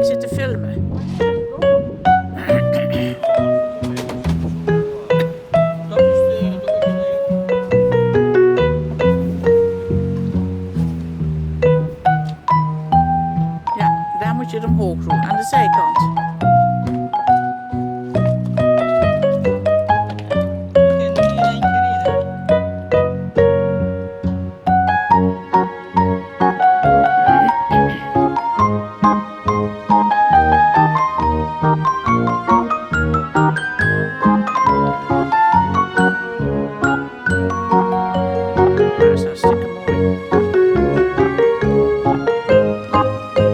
zit te filmen. Ja, daar moet je het omhoog doen, aan de zijkant.